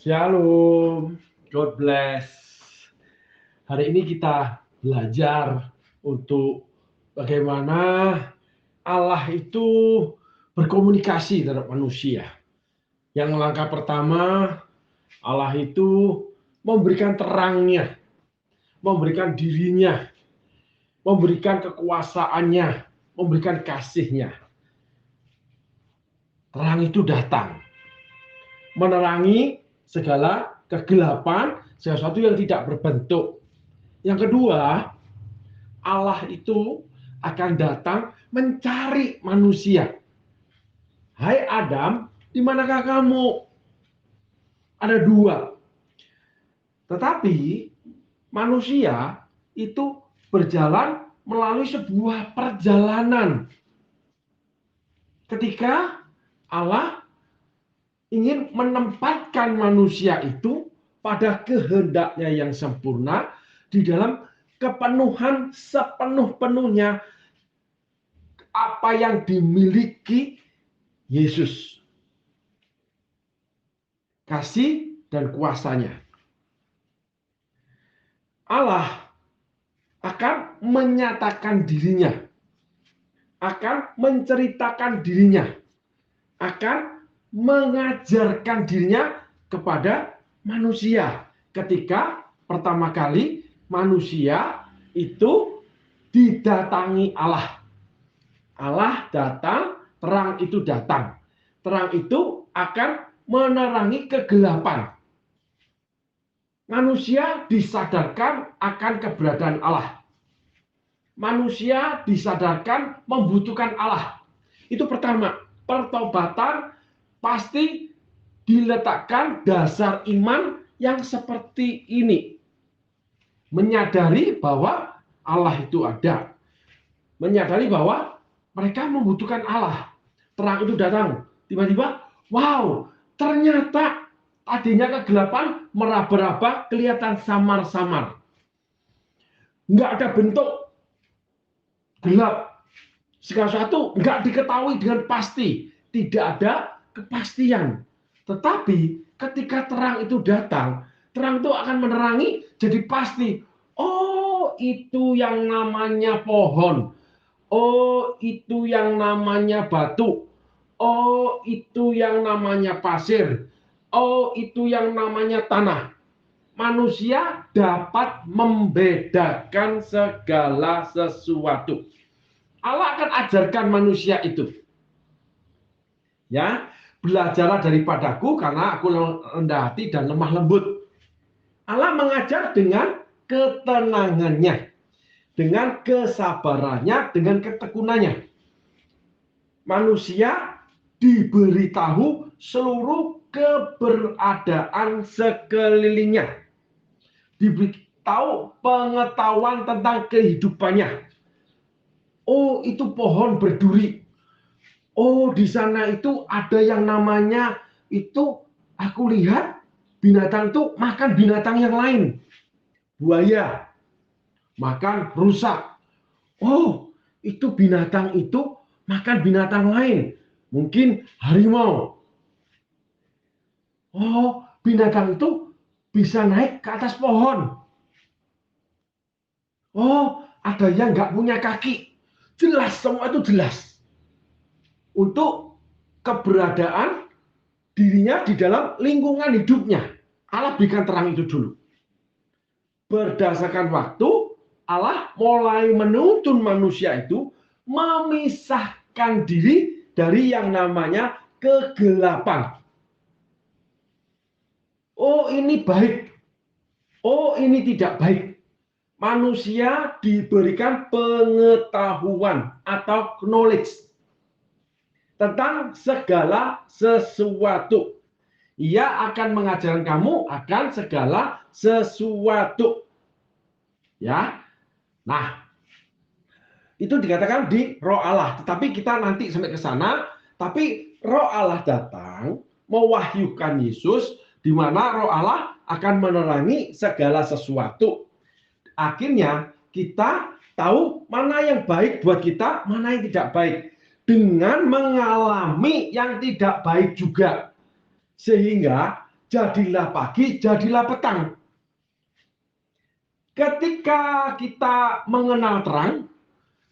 Shalom, God bless. Hari ini kita belajar untuk bagaimana Allah itu berkomunikasi terhadap manusia. Yang langkah pertama, Allah itu memberikan terangnya, memberikan dirinya, memberikan kekuasaannya, memberikan kasihnya. Terang itu datang, menerangi segala kegelapan, sesuatu yang tidak berbentuk. Yang kedua, Allah itu akan datang mencari manusia. Hai Adam, di manakah kamu? Ada dua. Tetapi manusia itu berjalan melalui sebuah perjalanan. Ketika Allah ingin menempatkan manusia itu pada kehendaknya yang sempurna di dalam kepenuhan sepenuh-penuhnya apa yang dimiliki Yesus. Kasih dan kuasanya. Allah akan menyatakan dirinya, akan menceritakan dirinya, akan mengajarkan dirinya kepada manusia. Ketika pertama kali manusia itu didatangi Allah. Allah datang, terang itu datang. Terang itu akan menerangi kegelapan. Manusia disadarkan akan keberadaan Allah. Manusia disadarkan membutuhkan Allah. Itu pertama, pertobatan pasti diletakkan dasar iman yang seperti ini. Menyadari bahwa Allah itu ada. Menyadari bahwa mereka membutuhkan Allah. Terang itu datang. Tiba-tiba, wow, ternyata tadinya kegelapan meraba-raba, kelihatan samar-samar. Nggak ada bentuk gelap. Segala sesuatu nggak diketahui dengan pasti. Tidak ada kepastian. Tetapi ketika terang itu datang, terang itu akan menerangi jadi pasti. Oh, itu yang namanya pohon. Oh, itu yang namanya batu. Oh, itu yang namanya pasir. Oh, itu yang namanya tanah. Manusia dapat membedakan segala sesuatu. Allah akan ajarkan manusia itu. Ya, belajarlah daripadaku karena aku rendah hati dan lemah lembut. Allah mengajar dengan ketenangannya, dengan kesabarannya, dengan ketekunannya. Manusia diberitahu seluruh keberadaan sekelilingnya. Diberitahu pengetahuan tentang kehidupannya. Oh, itu pohon berduri. Oh, di sana itu ada yang namanya itu aku lihat binatang itu makan binatang yang lain. Buaya makan rusa. Oh, itu binatang itu makan binatang lain. Mungkin harimau. Oh, binatang itu bisa naik ke atas pohon. Oh, ada yang nggak punya kaki. Jelas, semua itu jelas. Untuk keberadaan dirinya di dalam lingkungan hidupnya. Allah berikan terang itu dulu. Berdasarkan waktu, Allah mulai menuntun manusia itu memisahkan diri dari yang namanya kegelapan. Oh, ini baik. Oh, ini tidak baik. Manusia diberikan pengetahuan atau knowledge tentang segala sesuatu. Ia akan mengajarkan kamu akan segala sesuatu. Ya. Nah, itu dikatakan di Roh Allah. Tetapi kita nanti sampai ke sana, tapi Roh Allah datang mewahyukan Yesus di mana Roh Allah akan menerangi segala sesuatu. Akhirnya kita tahu mana yang baik buat kita, mana yang tidak baik. Dengan mengalami yang tidak baik juga. Sehingga jadilah pagi, jadilah petang. Ketika kita mengenal terang,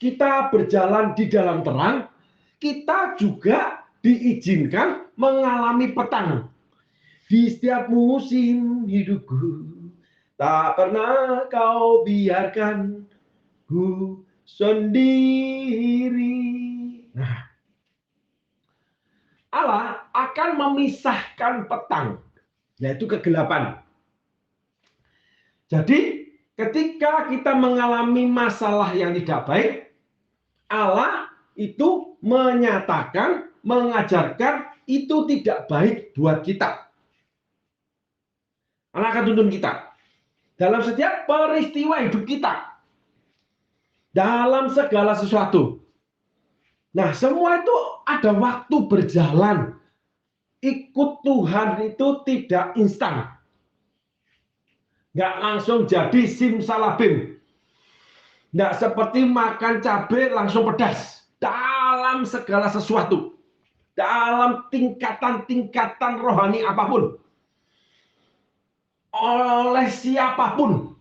kita berjalan di dalam terang, kita juga diizinkan mengalami petang. Di setiap musim hidupku, tak pernah kau biarkan ku sendiri. Nah, Allah akan memisahkan petang, yaitu kegelapan. Jadi, ketika kita mengalami masalah yang tidak baik, Allah itu menyatakan, mengajarkan itu tidak baik buat kita. Allah akan tuntun kita dalam setiap peristiwa hidup kita, dalam segala sesuatu. Nah, semua itu ada waktu berjalan. Ikut Tuhan itu tidak instan. Nggak langsung jadi simsalabim. Nggak seperti makan cabai langsung pedas. Dalam segala sesuatu. Dalam tingkatan-tingkatan rohani apapun. Oleh siapapun.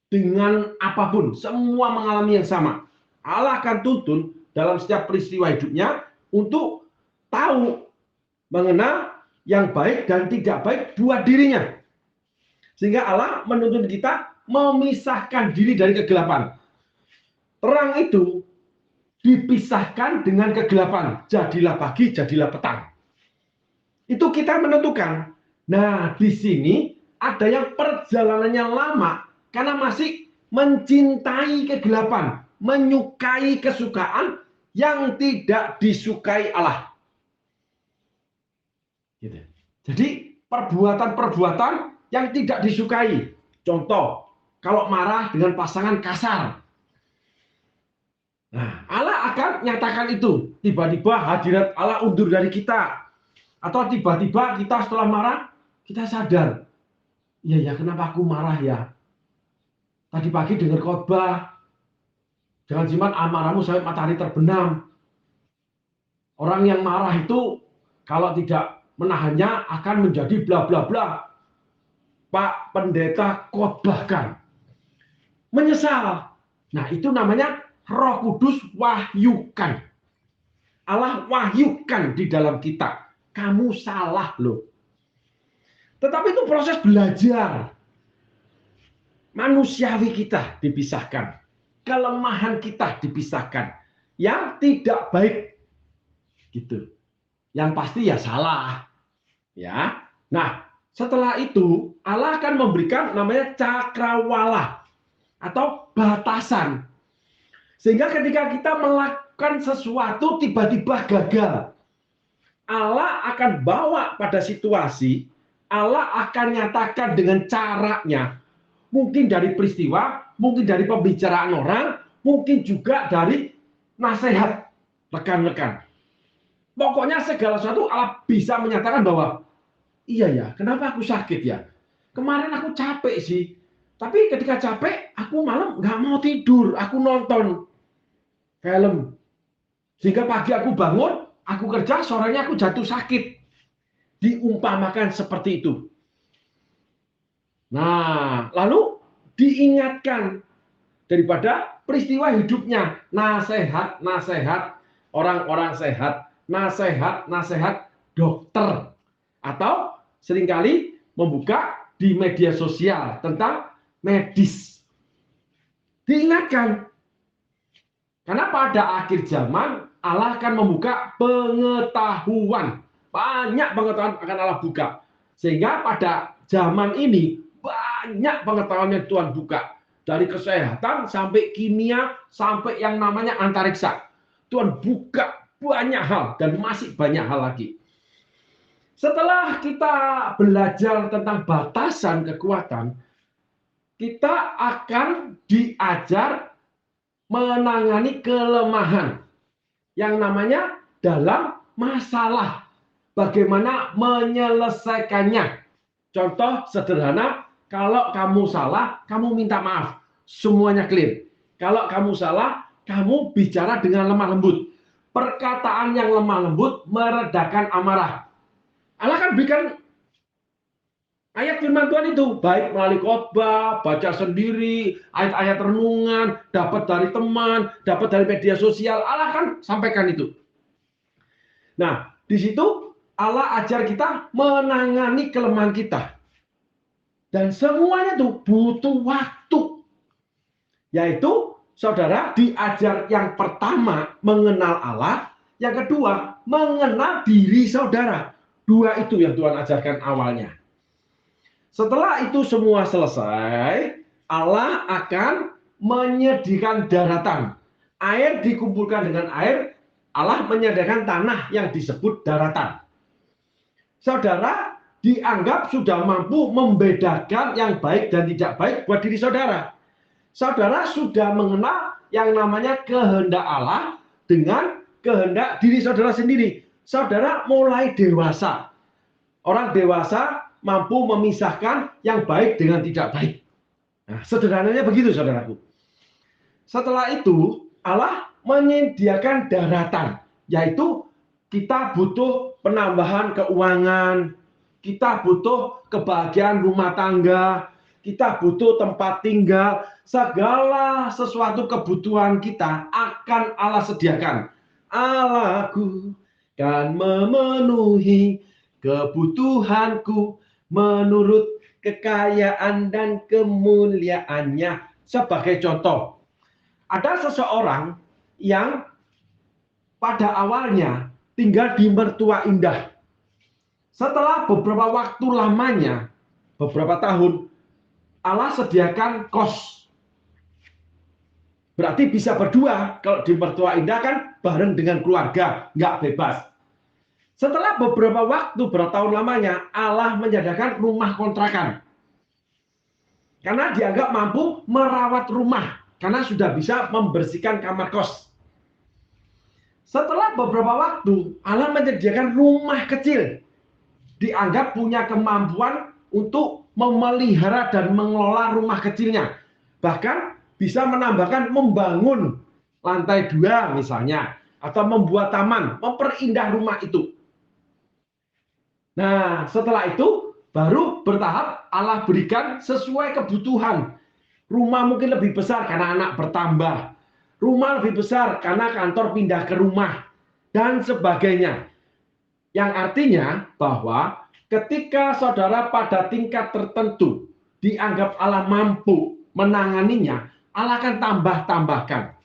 Dengan apapun. Semua mengalami yang sama. Allah akan tuntun dalam setiap peristiwa hidupnya untuk tahu, mengenal yang baik dan tidak baik buat dirinya. Sehingga Allah menuntun kita memisahkan diri dari kegelapan. Terang itu dipisahkan dengan kegelapan. Jadilah pagi, jadilah petang. Itu kita menentukan. Nah, di sini ada yang perjalanannya lama karena masih mencintai kegelapan, menyukai kesukaan yang tidak disukai Allah. Gitu. Jadi perbuatan-perbuatan yang tidak disukai. Contoh, kalau marah dengan pasangan kasar. Nah, Allah akan nyatakan itu. Tiba-tiba hadirat Allah undur dari kita. Atau tiba-tiba kita setelah marah, kita sadar. Iya ya, kenapa aku marah ya? Tadi pagi dengar khotbah. Jangan simpan amarahmu sampai matahari terbenam. Orang yang marah itu kalau tidak menahannya akan menjadi bla bla bla. Pak Pendeta khotbahkan. Menyesal. Nah, itu namanya Roh Kudus wahyukan. Allah wahyukan di dalam kita. Kamu salah loh. Tetapi itu proses belajar. Manusiawi kita dipisahkan. Kelemahan kita dipisahkan. Yang tidak baik. Gitu. Yang pasti ya salah. Ya. Nah, setelah itu Allah akan memberikan namanya cakrawala atau batasan. Sehingga ketika kita melakukan sesuatu tiba-tiba gagal, Allah akan bawa pada situasi, Allah akan nyatakan dengan caranya. Mungkin dari peristiwa, mungkin dari pembicaraan orang, mungkin juga dari nasihat rekan-rekan. Pokoknya segala sesuatu Allah bisa menyatakan bahwa iya ya, kenapa aku sakit ya? Kemarin aku capek sih. Tapi ketika capek, aku malam nggak mau tidur. Aku nonton film. Sehingga pagi aku bangun, aku kerja, sorenya aku jatuh sakit. Diumpamakan seperti itu. Nah, lalu diingatkan daripada peristiwa hidupnya. Nasihat-nasihat orang-orang sehat. Nasihat-nasihat dokter. Atau seringkali membuka di media sosial tentang medis. Diingatkan. Karena pada akhir zaman Allah akan membuka pengetahuan. Banyak pengetahuan akan Allah buka. Sehingga pada zaman ini banyak pengetahuan yang Tuhan buka. Dari kesehatan sampai kimia sampai yang namanya antariksa. Tuhan buka banyak hal dan masih banyak hal lagi. Setelah kita belajar tentang batasan kekuatan, kita akan diajar menangani kelemahan yang namanya dalam masalah. Bagaimana menyelesaikannya. Contoh sederhana, kalau kamu salah, kamu minta maaf. Semuanya clear. Kalau kamu salah, kamu bicara dengan lemah lembut. Perkataan yang lemah lembut meredakan amarah. Allah kan berikan Ayat firman Tuhan itu, baik melalui khotbah, baca sendiri, ayat-ayat renungan, dapat dari teman, dapat dari media sosial, Allah kan sampaikan itu. Nah, di situ Allah ajar kita menangani kelemahan kita. Dan semuanya itu butuh waktu. Yaitu, saudara diajar yang pertama mengenal Allah, yang kedua mengenal diri saudara. Dua itu yang Tuhan ajarkan awalnya. Setelah itu semua selesai, Allah akan menyediakan daratan. Air dikumpulkan dengan air, Allah menyediakan tanah yang disebut daratan. Saudara dianggap sudah mampu membedakan yang baik dan tidak baik buat diri saudara. Saudara sudah mengenal yang namanya kehendak Allah dengan kehendak diri saudara sendiri. Saudara mulai dewasa. Orang dewasa mampu memisahkan yang baik dengan tidak baik. Nah, sederhananya begitu, saudaraku. Setelah itu, Allah menyediakan daratan, yaitu kita butuh penambahan keuangan, kita butuh kebahagiaan rumah tangga, kita butuh tempat tinggal, segala sesuatu kebutuhan kita akan Allah sediakan. Allahku kan memenuhi kebutuhanku menurut kekayaan dan kemuliaannya. Sebagai contoh, ada seseorang yang pada awalnya tinggal di mertua indah. Setelah beberapa waktu lamanya, beberapa tahun, Allah sediakan kos. Berarti bisa berdua. Kalau di mertua indah kan bareng dengan keluarga, nggak bebas. Setelah beberapa waktu, bertahun lamanya, Allah menyediakan rumah kontrakan. Karena dianggap mampu merawat rumah, karena sudah bisa membersihkan kamar kos. Setelah beberapa waktu, Allah menyediakan rumah kecil. Dianggap punya kemampuan untuk memelihara dan mengelola rumah kecilnya. Bahkan bisa menambahkan membangun lantai 2 misalnya, atau membuat taman, memperindah rumah itu. Nah, setelah itu baru bertahap Allah berikan sesuai kebutuhan. Rumah mungkin lebih besar karena anak bertambah. Rumah lebih besar karena kantor pindah ke rumah. Dan sebagainya. Yang artinya bahwa ketika saudara pada tingkat tertentu dianggap Allah mampu menanganinya, Allah akan tambah-tambahkan.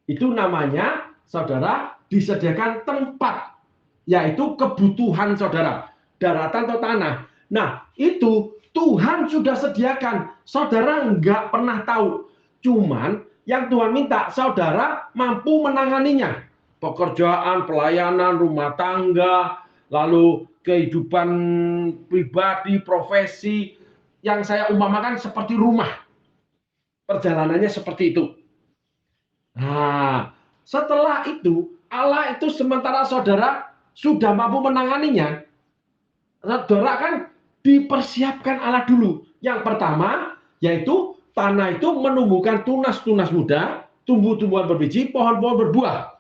Itu namanya saudara disediakan tempat, yaitu kebutuhan saudara, daratan atau tanah. Nah, itu Tuhan sudah sediakan. Saudara nggak pernah tahu. Cuman yang Tuhan minta, saudara mampu menanganinya. Pekerjaan, pelayanan, rumah tangga, lalu kehidupan pribadi, profesi, yang saya umpamakan seperti rumah. Perjalanannya seperti itu. Nah, setelah itu, Allah itu sementara saudara sudah mampu menanganinya, saudara kan dipersiapkan Allah dulu. Yang pertama, yaitu tanah itu menumbuhkan tunas-tunas muda, tumbuh-tumbuhan berbiji, pohon-pohon berbuah.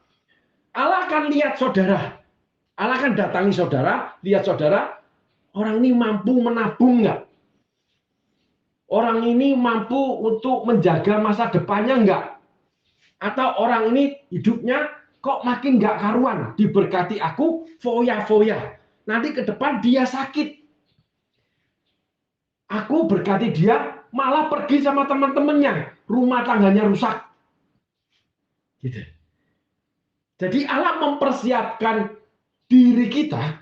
Allah akan lihat saudara. Allah akan datangi saudara, lihat saudara, orang ini mampu menabung nggak? Orang ini mampu untuk menjaga masa depannya nggak? Atau orang ini hidupnya kok makin nggak karuan, diberkati aku foya-foya. Nanti ke depan dia sakit. Aku berkati dia, malah pergi sama teman-temannya, rumah tangganya rusak. Gitu. Jadi Allah mempersiapkan diri kita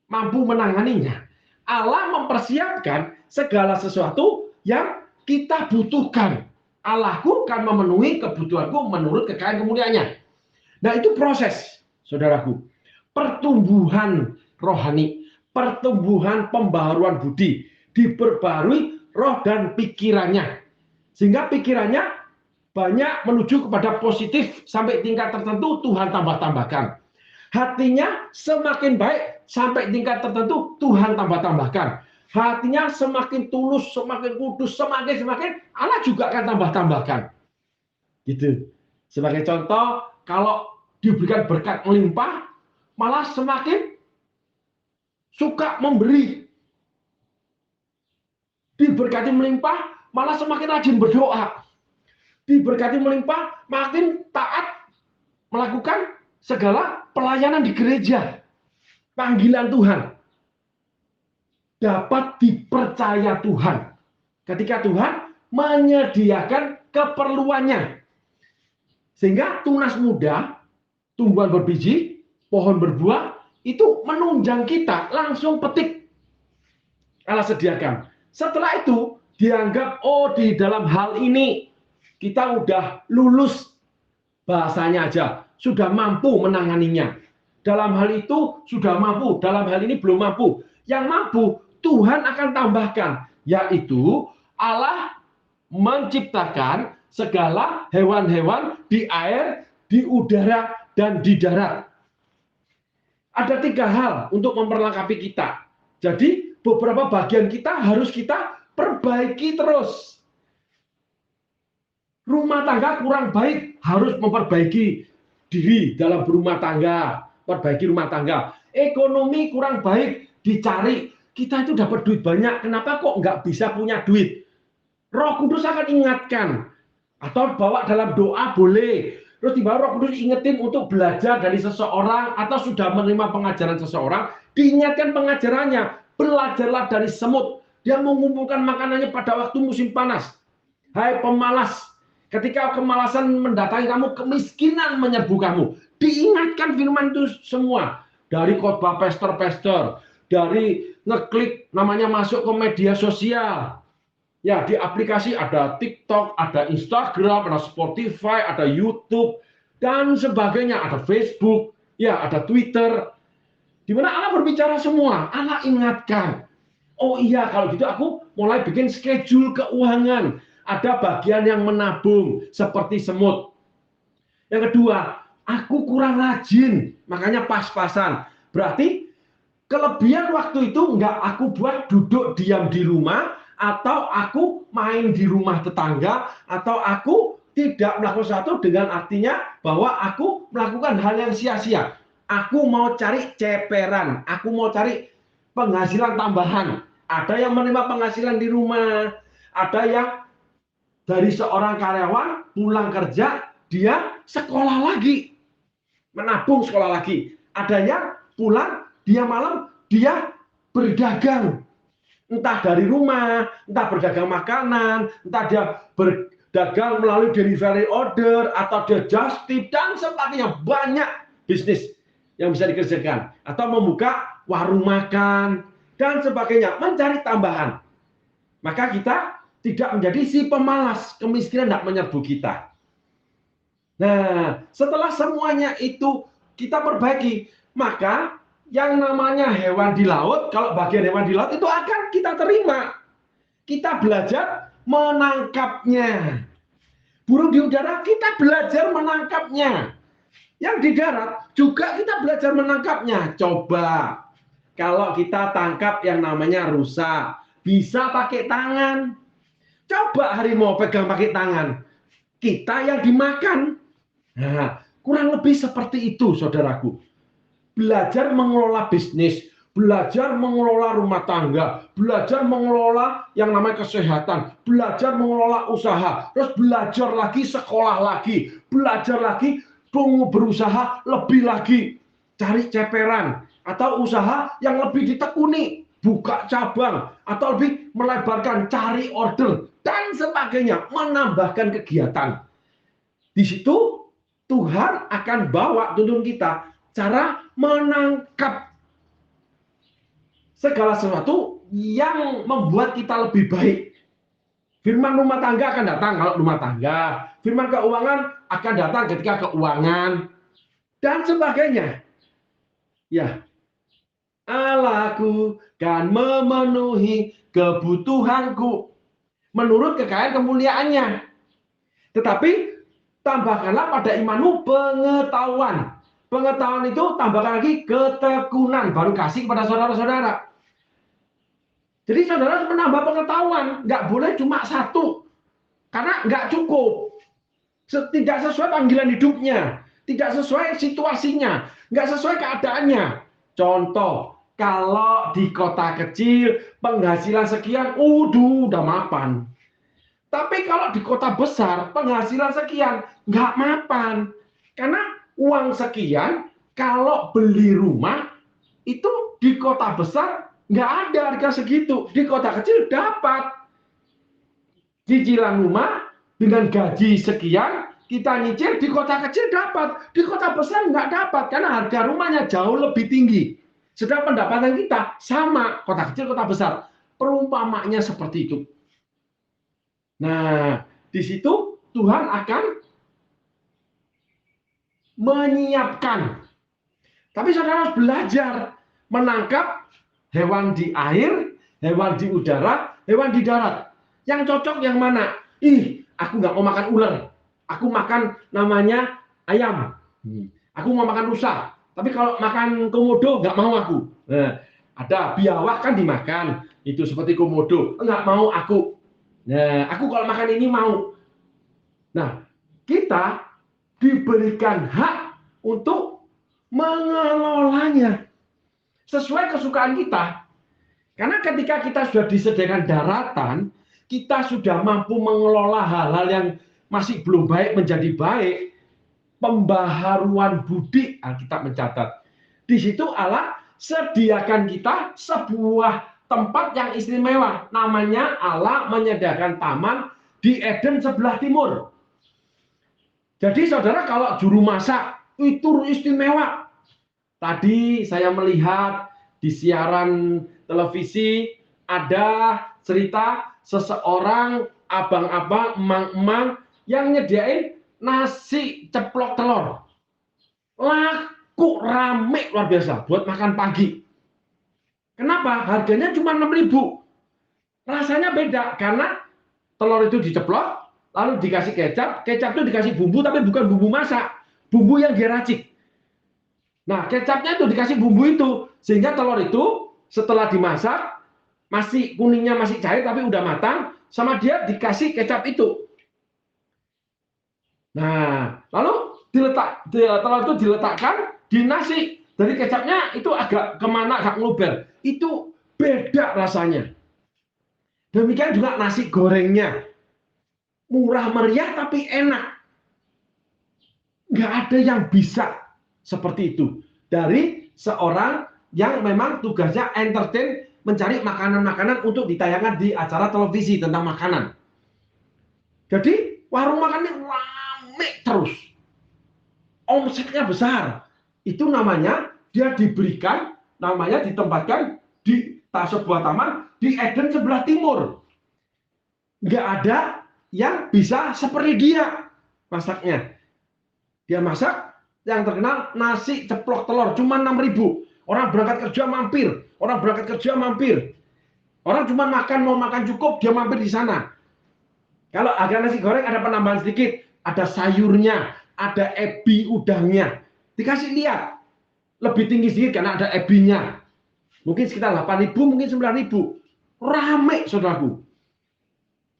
mampu menanganinya. Allah mempersiapkan segala sesuatu yang kita butuhkan. Allahku akan memenuhi kebutuhanku menurut kekayaan kemuliaannya. Nah, itu proses, saudaraku. Pertumbuhan rohani, pertumbuhan pembaharuan budi, diperbarui roh dan pikirannya. Sehingga pikirannya banyak menuju kepada positif sampai tingkat tertentu Tuhan tambah-tambahkan. Hatinya semakin baik sampai tingkat tertentu Tuhan tambah-tambahkan. Hatinya semakin tulus, semakin kudus, semakin Allah juga akan tambah-tambahkan. Gitu. Sebagai contoh, kalau diberikan berkat melimpah, malah semakin suka memberi. Diberkati melimpah, malah semakin rajin berdoa. Diberkati melimpah, makin taat melakukan segala pelayanan di gereja. Panggilan Tuhan. Dapat dipercaya Tuhan. Ketika Tuhan menyediakan keperluannya. Sehingga tunas muda, tumbuhan berbiji, pohon berbuah, itu menunjang kita, langsung petik. Allah sediakan. Setelah itu, dianggap, oh di dalam hal ini, kita udah lulus, bahasanya aja, sudah mampu menanganinya. Dalam hal itu, sudah mampu, dalam hal ini belum mampu. Yang mampu, Tuhan akan tambahkan, yaitu Allah menciptakan segala hewan-hewan di air, di udara, dan di darat. Ada 3 hal untuk memperlengkapi kita. Jadi beberapa bagian kita harus kita perbaiki terus. Rumah tangga kurang baik, harus memperbaiki diri dalam berumah tangga. Perbaiki rumah tangga. Ekonomi kurang baik, dicari. Kita itu dapat duit banyak, kenapa kok nggak bisa punya duit? Roh Kudus akan ingatkan. Atau bawa dalam doa boleh. Terus tiba Roh Kudus ingetin untuk belajar dari seseorang atau sudah menerima pengajaran seseorang, diingatkan pengajarannya. Belajarlah dari semut. Dia mengumpulkan makanannya pada waktu musim panas. Hai pemalas, ketika kemalasan mendatangi kamu, kemiskinan menyerbu kamu. Diingatkan firman itu semua. Dari khotbah pastor-pastor, dari ngeklik namanya masuk ke media sosial. Ya, di aplikasi ada TikTok, ada Instagram, ada Spotify, ada YouTube, dan sebagainya. Ada Facebook, ya, ada Twitter. Di mana Allah berbicara semua. Allah ingatkan. Oh iya, kalau gitu aku mulai bikin schedule keuangan. Ada bagian yang menabung, seperti semut. Yang kedua, aku kurang rajin, makanya pas-pasan. Berarti kelebihan waktu itu nggak aku buat duduk diam di rumah, atau aku main di rumah tetangga, atau aku tidak melakukan sesuatu dengan artinya bahwa aku melakukan hal yang sia-sia. Aku mau cari ceperan, aku mau cari penghasilan tambahan. Ada yang menerima penghasilan di rumah, ada yang dari seorang karyawan pulang kerja, dia sekolah lagi, menabung sekolah lagi. Ada yang pulang, dia malam, dia berdagang. Entah dari rumah, entah berdagang makanan, entah dia berdagang melalui delivery order, atau dia just tip, dan sebagainya. Banyak bisnis yang bisa dikerjakan. Atau membuka warung makan, dan sebagainya. Mencari tambahan. Maka kita tidak menjadi si pemalas, kemiskinan tidak menyerbu kita. Nah, setelah semuanya itu kita perbaiki, maka yang namanya hewan di laut, kalau bagian hewan di laut itu akan kita terima. Kita belajar menangkapnya. Burung di udara kita belajar menangkapnya. Yang di darat juga kita belajar menangkapnya. Coba, kalau kita tangkap yang namanya rusa, bisa pakai tangan. Coba harimau pegang pakai tangan. Kita yang dimakan. Nah, kurang lebih seperti itu, saudaraku. Belajar mengelola bisnis, belajar mengelola rumah tangga, belajar mengelola yang namanya kesehatan, belajar mengelola usaha, terus belajar lagi, sekolah lagi, belajar lagi, berusaha lebih lagi, cari ceperan, atau usaha yang lebih ditekuni, buka cabang, atau lebih melebarkan, cari order, dan sebagainya, menambahkan kegiatan. Di situ Tuhan akan bawa tuntun kita cara menangkap segala sesuatu yang membuat kita lebih baik. Firman rumah tangga akan datang kalau rumah tangga. Firman keuangan akan datang ketika keuangan. Dan sebagainya. Ya, Allahku kan memenuhi kebutuhanku menurut kekayaan kemuliaannya. Tetapi tambahkanlah pada imanmu pengetahuan. Pengetahuan itu tambahkan lagi ketekunan. Baru kasih kepada saudara-saudara. Jadi saudara harus menambah pengetahuan. Nggak boleh cuma satu. Karena nggak cukup. Tidak sesuai panggilan hidupnya. Tidak sesuai situasinya. Nggak sesuai keadaannya. Contoh, Kalau di kota kecil penghasilan sekian, udah mapan. Tapi kalau di kota besar penghasilan sekian, nggak mapan. Karena uang sekian kalau beli rumah itu di kota besar nggak ada harga segitu. Di kota kecil dapat. Cicilan rumah dengan gaji sekian, kita nyicil di kota kecil dapat. Di kota besar nggak dapat karena harga rumahnya jauh lebih tinggi. Sedang pendapatan kita sama, kota kecil, kota besar. Perumpamanya seperti itu. Nah, di situ Tuhan akan menyiapkan. Tapi saudara harus belajar menangkap hewan di air, hewan di udara, hewan di darat. Yang cocok yang mana? Aku nggak mau makan ular. Aku makan namanya ayam. Aku mau makan rusa. Tapi kalau makan komodo nggak mau aku. Nah, ada biawak kan dimakan. Itu seperti komodo. Nggak mau aku. Nah, aku kalau makan ini mau. Nah, kita diberikan hak untuk mengelolanya sesuai kesukaan kita. Karena ketika kita sudah disediakan daratan, kita sudah mampu mengelola hal-hal yang masih belum baik menjadi baik. Pembaharuan budi, Alkitab mencatat. Di situ Allah sediakan kita sebuah tempat yang istimewa. Namanya Allah menyediakan taman di Eden sebelah timur. Jadi saudara kalau juru masak itu istimewa. Tadi saya melihat di siaran televisi ada cerita seseorang abang-abang, emang-emang yang nyediain nasi ceplok telur. Laku rame luar biasa buat makan pagi. Kenapa? Harganya cuma 6.000. Rasanya beda karena telur itu diceplok, lalu dikasih kecap, kecap itu dikasih bumbu tapi bukan bumbu masak, bumbu yang diracik. Nah, kecapnya itu dikasih bumbu itu sehingga telur itu setelah dimasak masih kuningnya masih cair tapi udah matang, sama dia dikasih kecap itu. Nah, lalu telur itu diletakkan di nasi. Dari kecapnya itu agak kemana, agak ngeluber. Itu beda rasanya. Demikian juga nasi gorengnya. Murah meriah tapi enak. Nggak ada yang bisa seperti itu. Dari seorang yang memang tugasnya entertain, mencari makanan-makanan untuk ditayangkan di acara televisi tentang makanan. Jadi warung makannya rame terus. Omsetnya besar. Itu namanya dia diberikan, namanya ditempatkan di sebuah taman di Eden sebelah timur. Nggak ada yang bisa seperti dia masaknya. Dia masak yang terkenal nasi ceplok telur cuma 6.000. Orang berangkat kerja mampir, orang berangkat kerja mampir. Orang cuma mau makan cukup dia mampir di sana. Kalau harga nasi goreng ada penambahan sedikit, ada sayurnya, ada ebi udangnya. Dikasih lihat. Lebih tinggi sedikit karena ada ebinya. Mungkin sekitar 8.000, mungkin 9.000. Rame, saudaraku.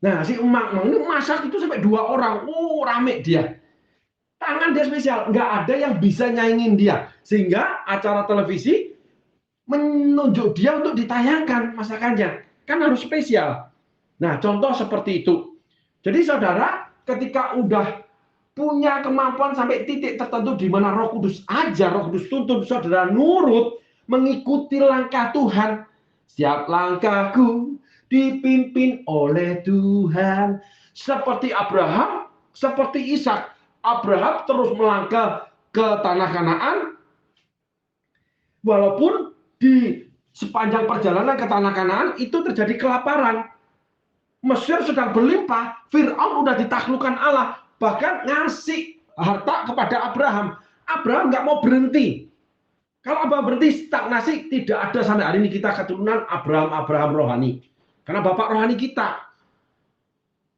Nah, si emak ini masak itu sampai 2 orang. Rame dia. Tangan dia spesial. Nggak ada yang bisa nyaingin dia. Sehingga acara televisi menunjuk dia untuk ditayangkan masakannya. Kan harus spesial. Nah, contoh seperti itu. Jadi saudara, ketika udah punya kemampuan sampai titik tertentu di mana Roh Kudus ajar, Roh Kudus tuntun saudara nurut mengikuti langkah Tuhan. Setiap langkahku dipimpin oleh Tuhan. Seperti Abraham, seperti Ishak. Abraham terus melangkah ke tanah Kanaan. Walaupun di sepanjang perjalanan ke tanah Kanaan itu terjadi kelaparan. Mesir sedang berlimpah, Fir'aun udah ditaklukkan Allah. Bahkan ngasih harta kepada Abraham. Abraham nggak mau berhenti. Kalau Abraham berhenti stagnasi, tidak ada sampai hari ini kita keturunan Abraham rohani. Karena bapak rohani kita.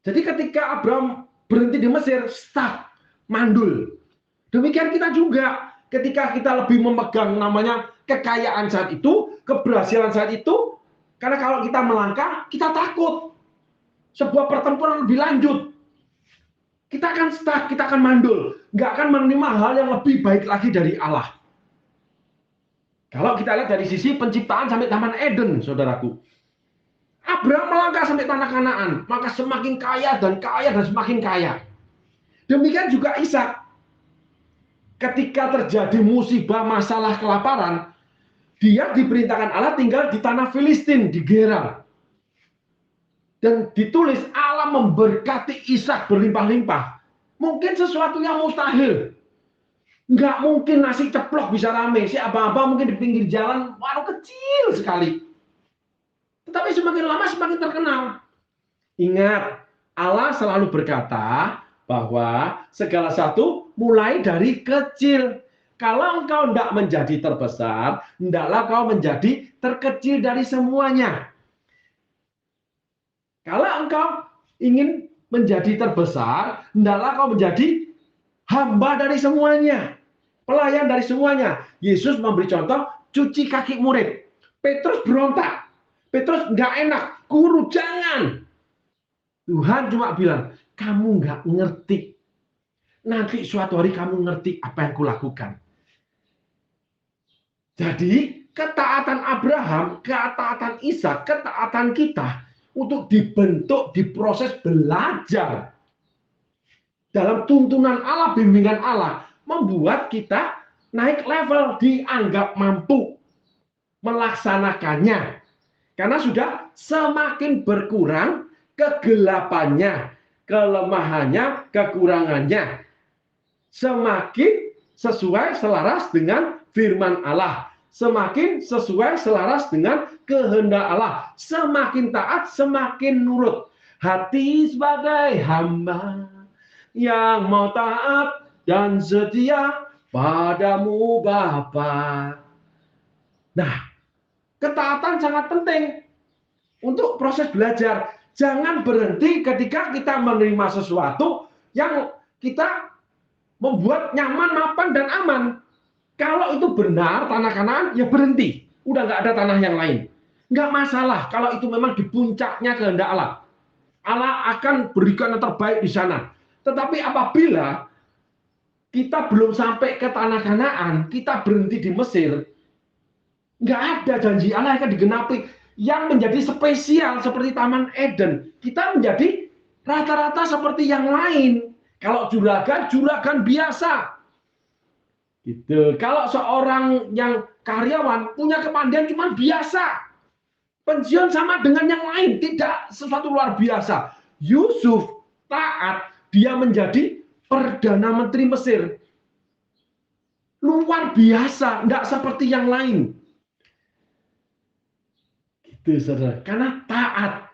Jadi ketika Abraham berhenti di Mesir, stuck, mandul. Demikian kita juga. Ketika kita lebih memegang namanya kekayaan saat itu, keberhasilan saat itu, karena kalau kita melangkah, kita takut. Sebuah pertempuran lebih lanjut. Kita akan stuck, kita akan mandul. Nggak akan menerima hal yang lebih baik lagi dari Allah. Kalau kita lihat dari sisi penciptaan sampai Taman Eden, saudaraku. Abraham melangkah sampai tanah Kanaan, maka semakin kaya dan semakin kaya. Demikian juga Ishak. Ketika terjadi musibah masalah kelaparan, dia diperintahkan Allah tinggal di tanah Filistin, di Gerar. Dan ditulis Allah memberkati Ishak berlimpah-limpah. Mungkin sesuatu yang mustahil. Nggak mungkin nasi ceplok bisa rame. Si abang-abang mungkin di pinggir jalan, warung kecil sekali. Tetapi semakin lama semakin terkenal. Ingat, Allah selalu berkata bahwa segala sesuatu mulai dari kecil. Kalau engkau tidak menjadi terbesar, hendaklah kau menjadi terkecil dari semuanya. Kalau engkau ingin menjadi terbesar, hendaklah kau menjadi hamba dari semuanya, pelayan dari semuanya. Yesus memberi contoh, cuci kaki murid. Petrus berontak. Petrus nggak enak, guru jangan. Tuhan cuma bilang, kamu nggak ngerti. Nanti suatu hari kamu ngerti apa yang kulakukan. Jadi ketaatan Abraham, ketaatan Ishak, ketaatan kita untuk dibentuk, diproses belajar dalam tuntunan Allah, bimbingan Allah, membuat kita naik level, dianggap mampu melaksanakannya. Karena sudah semakin berkurang kegelapannya, kelemahannya, kekurangannya. Semakin sesuai selaras dengan firman Allah. Semakin sesuai selaras dengan kehendak Allah. Semakin taat, semakin nurut. Hati sebagai hamba yang mau taat dan setia padamu Bapa. Nah, ketaatan sangat penting untuk proses belajar. Jangan berhenti ketika kita menerima sesuatu yang kita membuat nyaman, mapan, dan aman. Kalau itu benar tanah Kanaan, ya berhenti. Udah nggak ada tanah yang lain. Nggak masalah kalau itu memang di puncaknya kehendak Allah. Allah akan berikan yang terbaik di sana. Tetapi apabila kita belum sampai ke tanah Kanaan, kita berhenti di Mesir, nggak ada janji Allah yang akan digenapi. Yang menjadi spesial seperti Taman Eden, kita menjadi rata-rata seperti yang lain. Kalau juragan biasa. Gitu. Kalau seorang yang karyawan punya kepandaian cuma biasa. Pensiun sama dengan yang lain, tidak sesuatu luar biasa. Yusuf taat, dia menjadi Perdana Menteri Mesir. Luar biasa, tidak seperti yang lain. Gitu, saudara. Karena taat.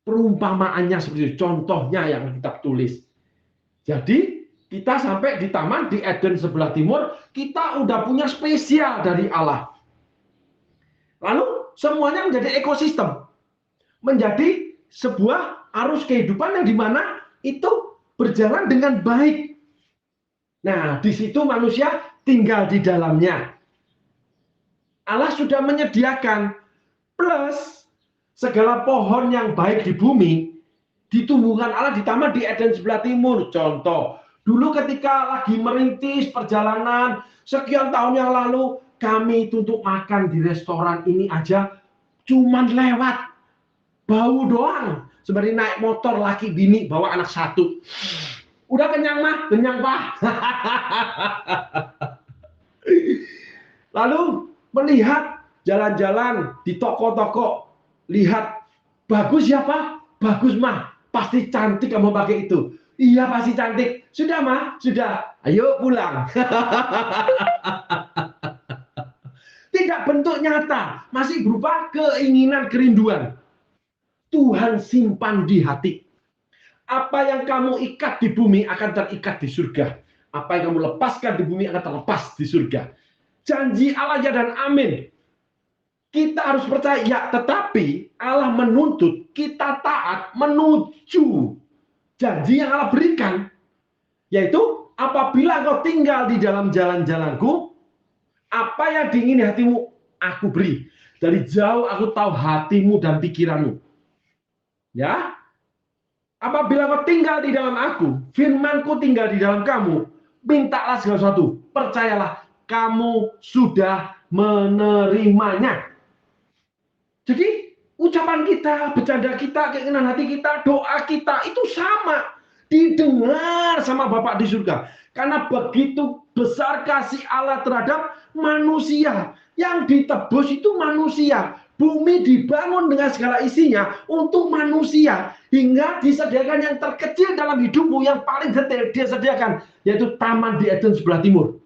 Perumpamaannya seperti itu, contohnya yang kita tulis. Jadi kita sampai di taman di Eden sebelah timur, kita udah punya spesial dari Allah. Lalu semuanya menjadi ekosistem, menjadi sebuah arus kehidupan yang dimana itu berjalan dengan baik. Nah, di situ manusia tinggal di dalamnya. Allah sudah menyediakan, plus segala pohon yang baik di bumi ditumbuhkan Allah di taman di Eden sebelah timur. Contoh, dulu ketika lagi merintis perjalanan sekian tahun yang lalu, kami tutup makan di restoran ini aja cuman lewat bau doang, seperti naik motor laki bini bawa anak satu. Udah kenyang mah, kenyang pak. Lalu melihat jalan-jalan di toko-toko, lihat bagus ya pak, bagus mah, pasti cantik kamu pakai itu. Iya pasti cantik. Sudah mah, sudah. Ayo pulang. Tidak bentuk nyata, masih berupa keinginan, kerinduan. Tuhan simpan di hati. Apa yang kamu ikat di bumi akan terikat di surga. Apa yang kamu lepaskan di bumi akan terlepas di surga. Janji Allah ya dan amin. Kita harus percaya, ya, tetapi Allah menuntut kita taat menuju janji yang Allah berikan. Yaitu, apabila kau tinggal di dalam jalan-jalanku, apa yang diingini hatimu, aku beri. Dari jauh aku tahu hatimu dan pikiranmu. Ya, apabila kau tinggal di dalam aku, firmanku tinggal di dalam kamu, mintalah segala sesuatu. Percayalah, kamu sudah menerimanya. Jadi ucapan kita, bercanda kita, keinginan hati kita, doa kita itu sama, didengar sama Bapa di surga. Karena begitu besar kasih Allah terhadap manusia. Yang ditebus itu manusia. Bumi dibangun dengan segala isinya untuk manusia. Hingga disediakan yang terkecil dalam hidupmu, yang paling detail dia sediakan, yaitu taman di Eden sebelah timur.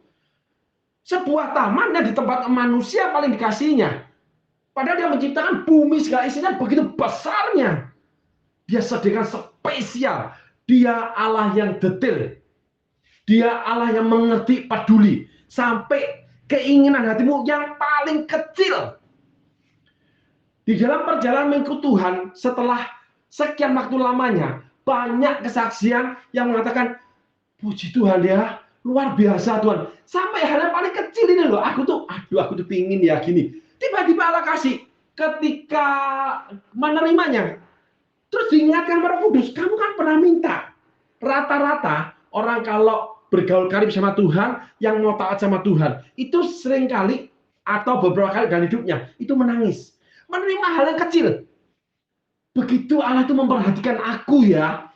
Sebuah taman yang di tempat manusia paling dikasihnya. Padahal dia menciptakan bumi segala isinya begitu besarnya. Dia sediakan spesial. Dia Allah yang detail. Dia Allah yang mengerti, peduli. Sampai keinginan hatimu yang paling kecil. Di dalam perjalanan mengikut Tuhan, setelah sekian waktu lamanya, banyak kesaksian yang mengatakan, puji Tuhan ya, luar biasa Tuhan. Sampai hal yang paling kecil ini loh, aku tuh pingin ya gini. Tiba-tiba Allah kasih ketika menerimanya. Terus diingatkan Roh Kudus, kamu kan pernah minta. Rata-rata orang kalau bergaul karib sama Tuhan, yang mau taat sama Tuhan, itu sering kali atau beberapa kali dalam hidupnya, itu menangis. Menerima hal yang kecil. Begitu Allah itu memperhatikan aku ya.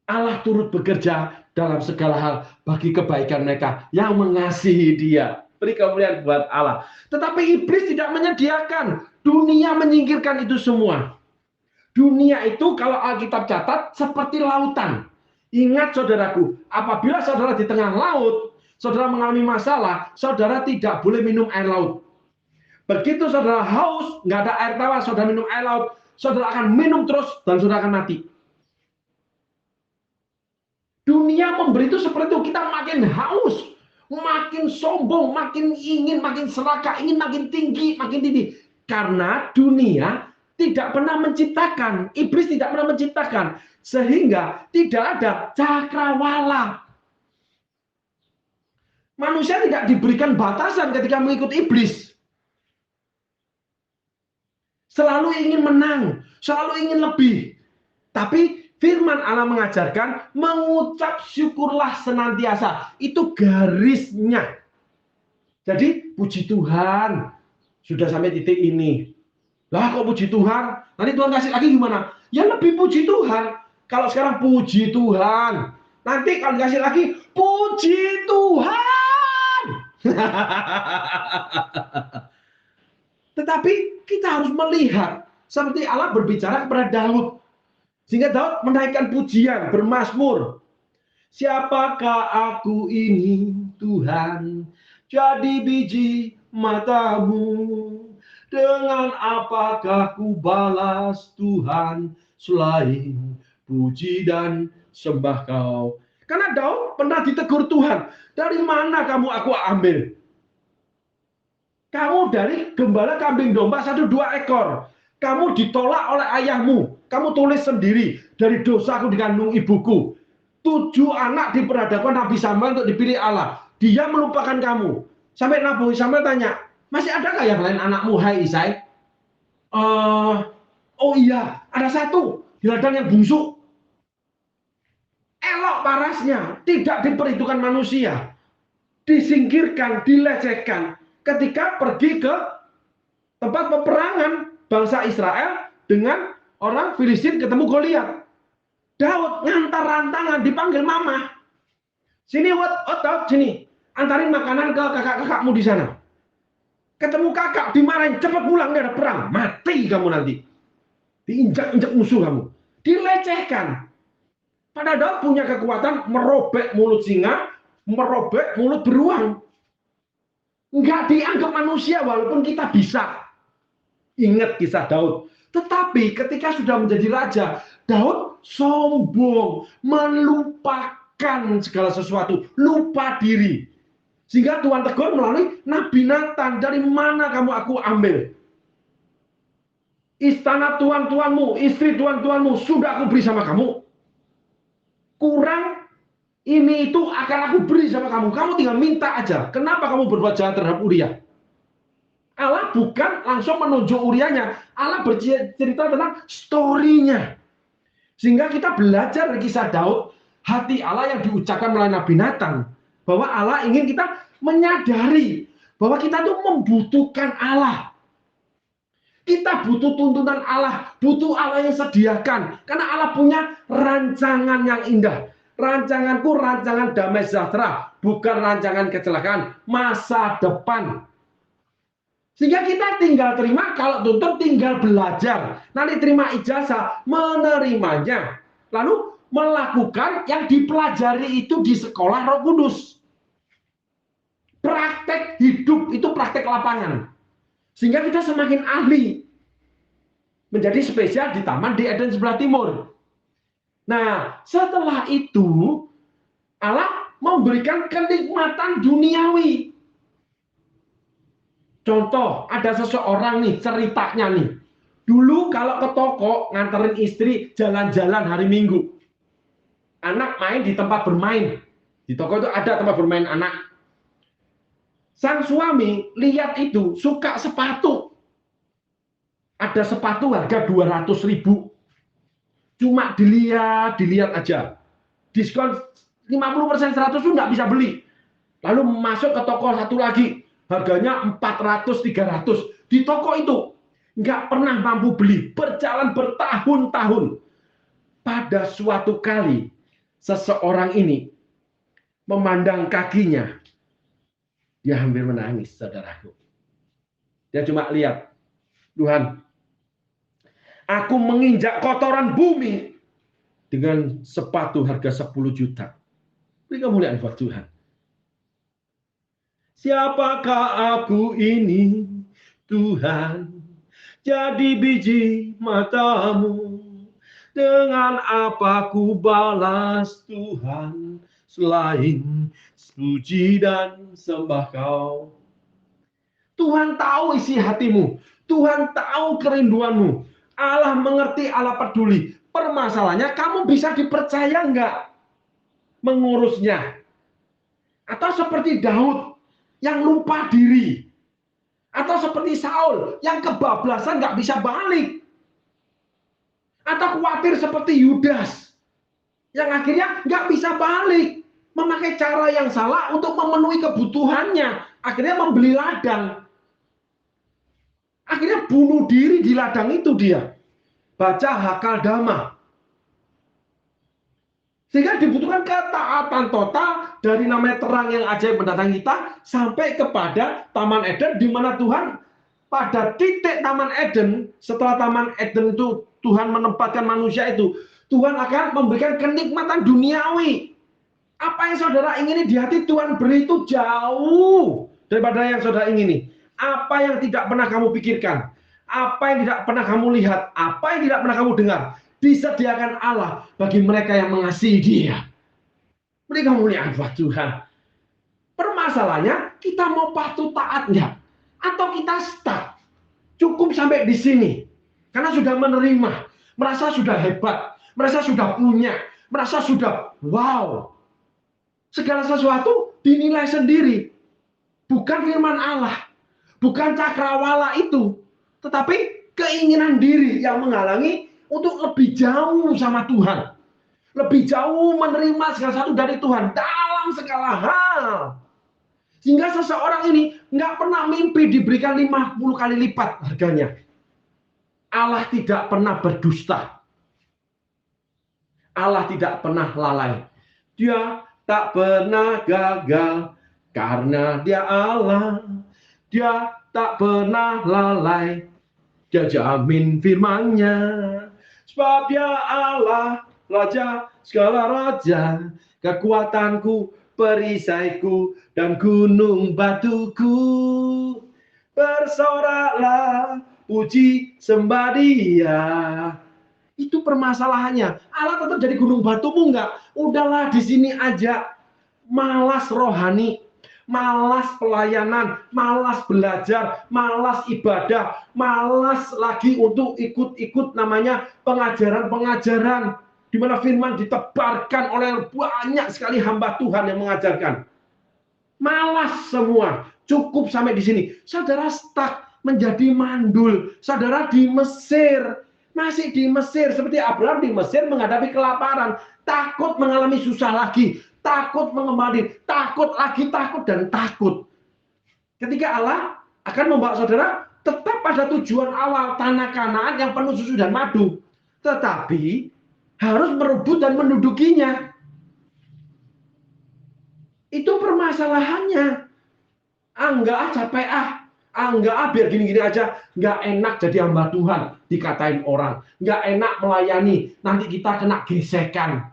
Allah turut bekerja dalam segala hal bagi kebaikan mereka yang mengasihi Dia. Beri kemuliaan buat Allah. Tetapi iblis tidak menyediakan. Dunia menyingkirkan itu semua. Dunia itu kalau Alkitab catat seperti lautan. Ingat saudaraku, apabila saudara di tengah laut, saudara mengalami masalah, saudara tidak boleh minum air laut. Begitu saudara haus, nggak ada air tawar, saudara minum air laut, saudara akan minum terus dan saudara akan mati. Dunia memberi itu seperti itu, kita makin haus, makin sombong, makin ingin, makin serakah, ingin makin tinggi, makin tinggi. Karena dunia tidak pernah menciptakan, iblis tidak pernah menciptakan, sehingga tidak ada cakrawala. Manusia tidak diberikan batasan ketika mengikut iblis. Selalu ingin menang, selalu ingin lebih. Tapi firman Allah mengajarkan mengucap syukurlah senantiasa. Itu garisnya. Jadi puji Tuhan, sudah sampai titik ini. Lah kok puji Tuhan? Nanti Tuhan kasih lagi gimana? Ya lebih puji Tuhan. Kalau sekarang puji Tuhan. Nanti kalau dikasih lagi, puji Tuhan. Tetapi kita harus melihat seperti Allah berbicara kepada Daud. Sehingga Daud menaikkan pujian, bermazmur. Siapakah aku ini Tuhan, jadi biji matamu. Dengan apakah ku balas Tuhan, selain puji dan sembah kau. Karena Daud pernah ditegur Tuhan. Dari mana kamu aku ambil? Kamu dari gembala kambing domba 1-2 ekor. Kamu ditolak oleh ayahmu. Kamu tulis sendiri. Dari dosaku dikandung ibuku. 7 anak diperhadapkan Nabi Samuel untuk dipilih Allah. Dia melupakan kamu. Sampai Nabi Samuel tanya, masih adakah yang lain anakmu, hai Isai? Oh iya, ada satu. Di ladang yang bungsu. Elok parasnya. Tidak diperhitungkan manusia. Disingkirkan, dilecehkan. Ketika pergi ke tempat peperangan bangsa Israel dengan orang Filistin ketemu Goliat. Daud ngantar rantangan, dipanggil mama. Sini Daud, sini. Antarin makanan ke kakak-kakakmu di sana. Ketemu kakak, dimarahin, cepat pulang, nggak ada perang. Mati kamu nanti. Diinjak-injak musuh kamu. Dilecehkan. Padahal Daud punya kekuatan merobek mulut singa, merobek mulut beruang. Nggak dianggap manusia walaupun kita bisa. Ingat kisah Daud. Tetapi ketika sudah menjadi raja, Daud sombong, melupakan segala sesuatu, lupa diri. Sehingga Tuhan tegur melalui Nabi Nathan, dari mana kamu aku ambil? Istana tuan-tuanmu, istri tuan-tuanmu sudah aku beri sama kamu. Kurang ini itu akan aku beri sama kamu. Kamu tinggal minta aja. Kenapa kamu berbuat jahat terhadap Uria? Allah bukan langsung menunjuk Urianya. Allah bercerita tentang story-nya. Sehingga kita belajar dari kisah Daud, hati Allah yang diucapkan melalui Nabi Nathan. Bahwa Allah ingin kita menyadari bahwa kita tuh membutuhkan Allah. Kita butuh tuntunan Allah, butuh Allah yang sediakan. Karena Allah punya rancangan yang indah. Rancanganku rancangan damai sejahtera, bukan rancangan kecelakaan, masa depan. Sehingga kita tinggal terima, kalau tuntut tinggal belajar. Nanti terima ijazah, menerimanya. Lalu melakukan yang dipelajari itu di sekolah Roh Kudus. Praktek hidup itu praktek lapangan. Sehingga kita semakin ahli. Menjadi spesial di taman di Eden sebelah timur. Nah, setelah itu Allah memberikan kenikmatan duniawi. Contoh, ada seseorang nih, ceritanya nih. Dulu kalau ke toko nganterin istri jalan-jalan hari Minggu. Anak main di tempat bermain. Di toko itu ada tempat bermain anak. Sang suami lihat itu, suka sepatu. Ada sepatu harga 200.000. Cuma dilihat aja. Diskon 50%, 100 itu nggak bisa beli. Lalu masuk ke toko satu lagi. Harganya 400, 300. Di toko itu nggak pernah mampu beli. Berjalan bertahun-tahun. Pada suatu kali, seseorang ini memandang kakinya. Dia hampir menangis, saudaraku. Dia cuma lihat, Tuhan, aku menginjak kotoran bumi dengan sepatu harga 10 juta. Beri kemuliaan buat Tuhan. Siapakah aku ini, Tuhan, jadi biji matamu. Dengan apa ku balas Tuhan, selain puji dan sembah Kau. Tuhan tahu isi hatimu. Tuhan tahu kerinduanmu. Allah mengerti, Allah peduli. Permasalahannya kamu bisa dipercaya enggak mengurusnya? Atau seperti Daud yang lupa diri. Atau seperti Saul yang kebablasan enggak bisa balik. Atau khawatir seperti Yudas yang akhirnya enggak bisa balik. Memakai cara yang salah untuk memenuhi kebutuhannya. Akhirnya membeli ladang. Akhirnya bunuh diri di ladang itu dia. Baca Hakaldama. Sehingga dibutuhkan ketaatan total dari namanya terang yang ajaib mendatangi kita sampai kepada Taman Eden, di mana Tuhan pada titik Taman Eden, setelah Taman Eden itu Tuhan menempatkan manusia itu, Tuhan akan memberikan kenikmatan duniawi. Apa yang saudara ingini di hati Tuhan beri itu jauh daripada yang saudara ingini. Apa yang tidak pernah kamu pikirkan, apa yang tidak pernah kamu lihat, apa yang tidak pernah kamu dengar, disediakan Allah bagi mereka yang mengasihi Dia. Beri kemuliaan buat Tuhan. Permasalahannya, kita mau patuh taat enggak? Atau kita stuck? Cukup sampai di sini. Karena sudah menerima, merasa sudah hebat, merasa sudah punya, merasa sudah wow. Segala sesuatu dinilai sendiri. Bukan firman Allah. Bukan cakrawala itu. Tetapi keinginan diri yang menghalangi untuk lebih jauh sama Tuhan. Lebih jauh menerima segala sesuatu dari Tuhan. Dalam segala hal. Sehingga seseorang ini nggak pernah mimpi diberikan 50 kali lipat harganya. Allah tidak pernah berdusta. Allah tidak pernah lalai. Dia tak pernah gagal karena Dia Allah. Dia tak pernah lalai. Dia jamin firman-Nya. Sebab Dia Allah, Raja segala raja, kekuatanku, perisaiku, dan gunung batuku. Bersoraklah, puji sembah Dia. Itu permasalahannya. Allah tetap jadi gunung batumu enggak? Udahlah di sini aja. Malas rohani, malas pelayanan, malas belajar, malas ibadah, malas lagi untuk ikut-ikut namanya pengajaran-pengajaran di mana firman ditebarkan oleh banyak sekali hamba Tuhan yang mengajarkan. Malas semua. Cukup sampai di sini. Saudara stuck menjadi mandul. Saudara di Mesir. Masih di Mesir, seperti Abraham di Mesir menghadapi kelaparan, takut mengalami susah lagi, takut mengembali, takut lagi, takut dan takut. Ketika Allah akan membawa saudara tetap pada tujuan awal, tanah Kanaan yang penuh susu dan madu. Tetapi harus merebut dan mendudukinya. Itu permasalahannya. Enggak capek enggak biar gini-gini aja. Enggak enak jadi hamba Tuhan, dikatain orang. Enggak enak melayani, nanti kita kena gesekan.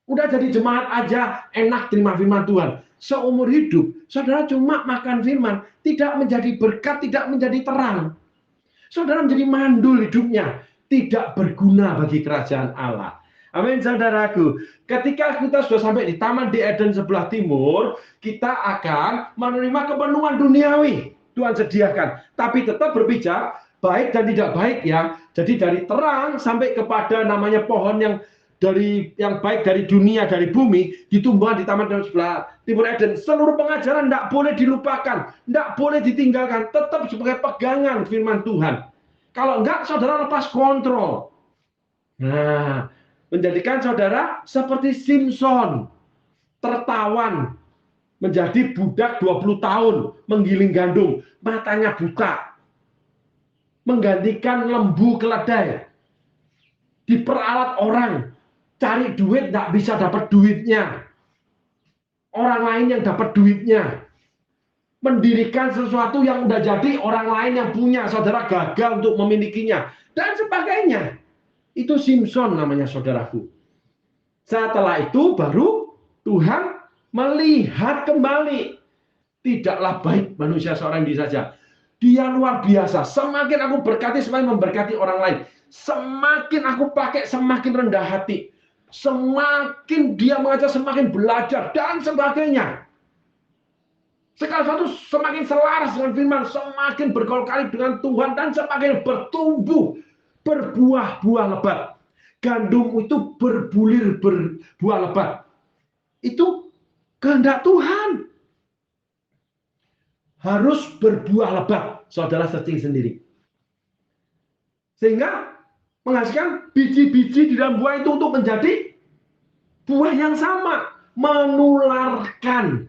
Udah jadi jemaat aja, enak terima firman Tuhan. Seumur hidup, saudara cuma makan firman, tidak menjadi berkat, tidak menjadi terang. Saudara menjadi mandul hidupnya, tidak berguna bagi kerajaan Allah. Amin, saudaraku. Ketika kita sudah sampai di Taman di Eden sebelah timur, kita akan menerima kepenuhan duniawi. Tuhan sediakan. Tapi tetap berbicara baik dan tidak baik ya. Jadi dari terang sampai kepada namanya pohon yang baik dari dunia, dari bumi, ditumbuhkan di Taman sebelah timur Eden. Seluruh pengajaran tidak boleh dilupakan, tidak boleh ditinggalkan, tetap sebagai pegangan firman Tuhan. Kalau enggak, saudara lepas kontrol. Nah, menjadikan saudara seperti Simpson, tertawan, menjadi budak 20 tahun, menggiling gandum, matanya buta, menggantikan lembu keledai, diperalat orang, cari duit nggak bisa dapat duitnya, orang lain yang dapat duitnya, mendirikan sesuatu yang udah jadi orang lain yang punya, saudara gagal untuk memilikinya, dan sebagainya. Itu Simpson namanya, saudaraku. Setelah itu baru Tuhan melihat kembali. Tidaklah baik manusia seorang diri saja. Dia luar biasa. Semakin aku berkati, semakin memberkati orang lain. Semakin aku pakai, semakin rendah hati. Semakin dia mengajar, semakin belajar, dan sebagainya. Segala sesuatu semakin selaras dengan firman, semakin bergaul karib dengan Tuhan, dan semakin bertumbuh, berbuah-buah lebat. Gandum itu berbulir berbuah lebat. Itu kehendak Tuhan. Harus berbuah lebat. Saudara searching sendiri. Sehingga menghasilkan biji-biji di dalam buah itu untuk menjadi buah yang sama. Menularkan.